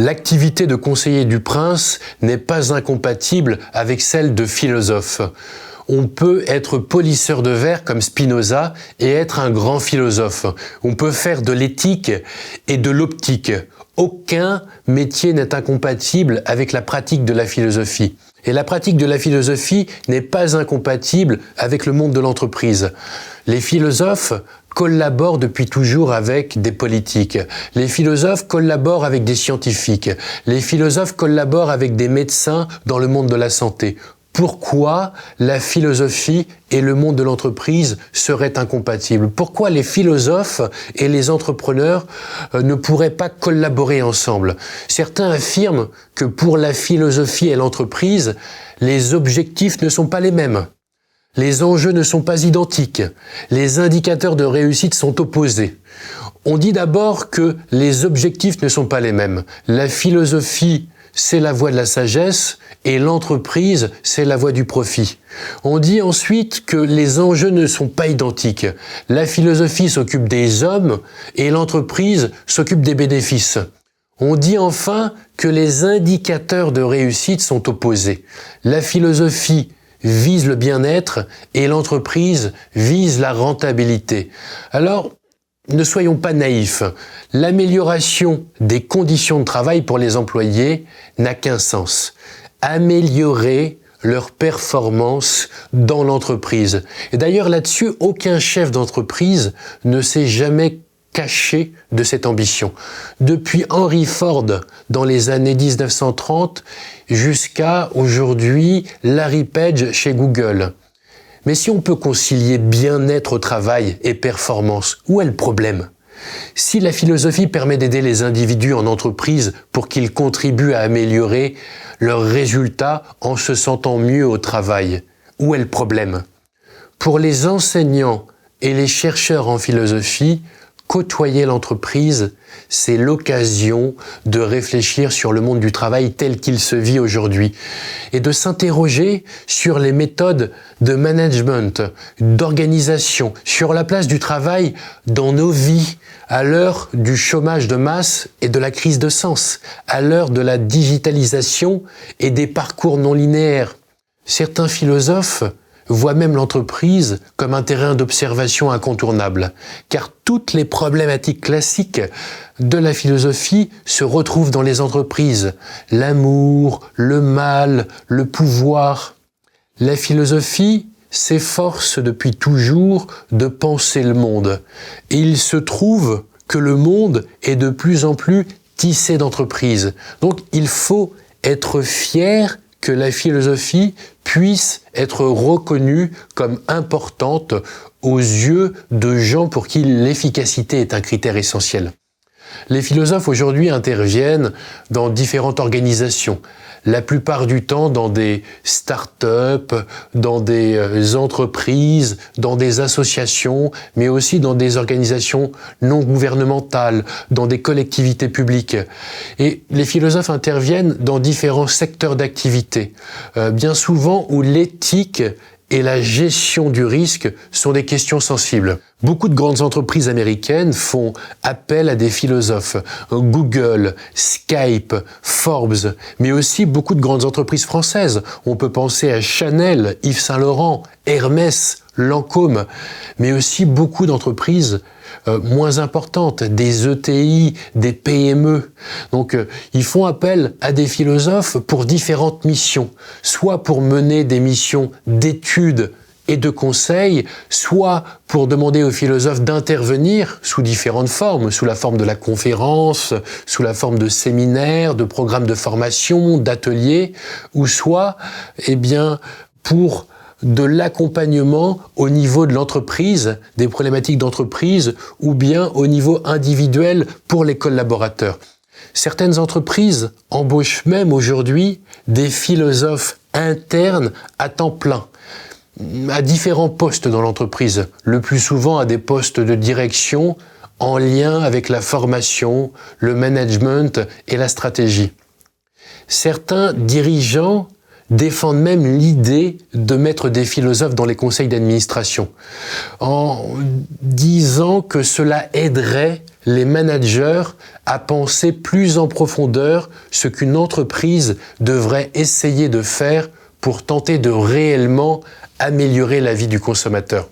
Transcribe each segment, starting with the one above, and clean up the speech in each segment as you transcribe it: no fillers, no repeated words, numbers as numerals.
L'activité de conseiller du prince n'est pas incompatible avec celle de philosophe. On peut être polisseur de verre comme Spinoza et être un grand philosophe. On peut faire de l'éthique et de l'optique. Aucun métier n'est incompatible avec la pratique de la philosophie. Et la pratique de la philosophie n'est pas incompatible avec le monde de l'entreprise. Les philosophes collaborent depuis toujours avec des politiques. Les philosophes collaborent avec des scientifiques. Les philosophes collaborent avec des médecins dans le monde de la santé. Pourquoi la philosophie et le monde de l'entreprise seraient incompatibles? Pourquoi les philosophes et les entrepreneurs ne pourraient pas collaborer ensemble? Certains affirment que pour la philosophie et l'entreprise, les objectifs ne sont pas les mêmes. Les enjeux ne sont pas identiques. Les indicateurs de réussite sont opposés. On dit d'abord que les objectifs ne sont pas les mêmes. La philosophie, c'est la voie de la sagesse et l'entreprise, c'est la voie du profit. On dit ensuite que les enjeux ne sont pas identiques. La philosophie s'occupe des hommes et l'entreprise s'occupe des bénéfices. On dit enfin que les indicateurs de réussite sont opposés. La philosophie vise le bien-être et l'entreprise vise la rentabilité. Alors, ne soyons pas naïfs. L'amélioration des conditions de travail pour les employés n'a qu'un sens. Améliorer leur performance dans l'entreprise. Et d'ailleurs, là-dessus, aucun chef d'entreprise ne s'est jamais caché de cette ambition. Depuis Henry Ford dans les années 1930 jusqu'à aujourd'hui Larry Page chez Google. Mais si on peut concilier bien-être au travail et performance, où est le problème? Si la philosophie permet d'aider les individus en entreprise pour qu'ils contribuent à améliorer leurs résultats en se sentant mieux au travail, où est le problème? Pour les enseignants et les chercheurs en philosophie, côtoyer l'entreprise, c'est l'occasion de réfléchir sur le monde du travail tel qu'il se vit aujourd'hui et de s'interroger sur les méthodes de management, d'organisation, sur la place du travail dans nos vies à l'heure du chômage de masse et de la crise de sens, à l'heure de la digitalisation et des parcours non linéaires. Certains philosophes voit même l'entreprise comme un terrain d'observation incontournable, car toutes les problématiques classiques de la philosophie se retrouvent dans les entreprises. L'amour, le mal, le pouvoir. La philosophie s'efforce depuis toujours de penser le monde. Et il se trouve que le monde est de plus en plus tissé d'entreprises. Donc il faut être fier que la philosophie puisse être reconnue comme importante aux yeux de gens pour qui l'efficacité est un critère essentiel. Les philosophes aujourd'hui interviennent dans différentes organisations, la plupart du temps dans des start-up, dans des entreprises, dans des associations, mais aussi dans des organisations non gouvernementales, dans des collectivités publiques. Et les philosophes interviennent dans différents secteurs d'activité, bien souvent où l'éthique et la gestion du risque sont des questions sensibles. Beaucoup de grandes entreprises américaines font appel à des philosophes. Google, Skype, Forbes, mais aussi beaucoup de grandes entreprises françaises. On peut penser à Chanel, Yves Saint Laurent, Hermès, Lancôme, mais aussi beaucoup d'entreprises moins importantes, des ETI, des PME. Donc, ils font appel à des philosophes pour différentes missions, soit pour mener des missions d'études et de conseil, soit pour demander aux philosophes d'intervenir sous différentes formes, sous la forme de la conférence, sous la forme de séminaires, de programmes de formation, d'ateliers, ou soit, pour de l'accompagnement au niveau de l'entreprise, des problématiques d'entreprise, ou bien au niveau individuel pour les collaborateurs. Certaines entreprises embauchent même aujourd'hui des philosophes internes à temps plein, à différents postes dans l'entreprise, le plus souvent à des postes de direction en lien avec la formation, le management et la stratégie. Certains dirigeants défendent même l'idée de mettre des philosophes dans les conseils d'administration, en disant que cela aiderait les managers à penser plus en profondeur ce qu'une entreprise devrait essayer de faire pour tenter de réellement améliorer la vie du consommateur.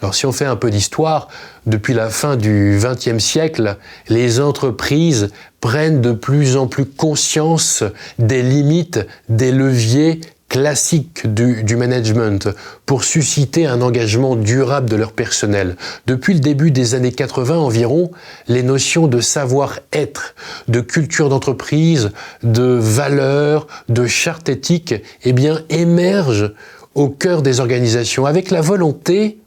Alors si on fait un peu d'histoire, depuis la fin du XXe siècle, les entreprises prennent de plus en plus conscience des limites, des leviers classiques du management pour susciter un engagement durable de leur personnel. Depuis le début des années 80 environ, les notions de savoir-être, de culture d'entreprise, de valeurs, de charte éthique, émergent au cœur des organisations avec la volonté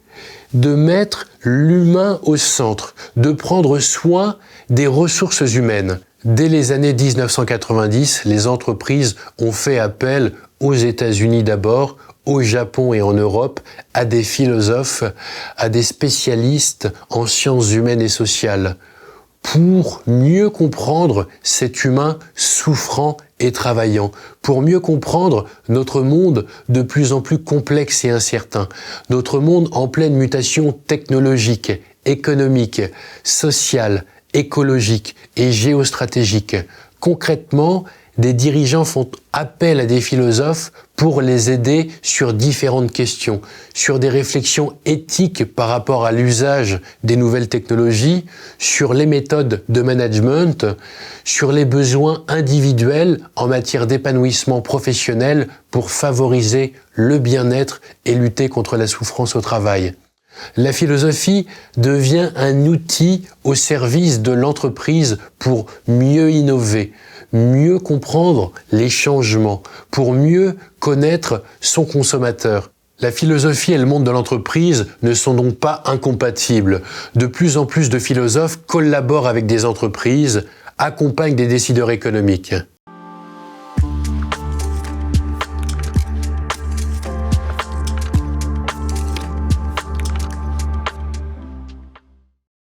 de mettre l'humain au centre, de prendre soin des ressources humaines. Dès les années 1990, les entreprises ont fait appel aux États-Unis d'abord, au Japon et en Europe, à des philosophes, à des spécialistes en sciences humaines et sociales, pour mieux comprendre cet humain souffrant et travaillant, pour mieux comprendre notre monde de plus en plus complexe et incertain, notre monde en pleine mutation technologique, économique, sociale, écologique et géostratégique. Concrètement, des dirigeants font appel à des philosophes pour les aider sur différentes questions, sur des réflexions éthiques par rapport à l'usage des nouvelles technologies, sur les méthodes de management, sur les besoins individuels en matière d'épanouissement professionnel pour favoriser le bien-être et lutter contre la souffrance au travail. La philosophie devient un outil au service de l'entreprise pour mieux innover, mieux comprendre les changements, pour mieux connaître son consommateur. La philosophie et le monde de l'entreprise ne sont donc pas incompatibles. De plus en plus de philosophes collaborent avec des entreprises, accompagnent des décideurs économiques.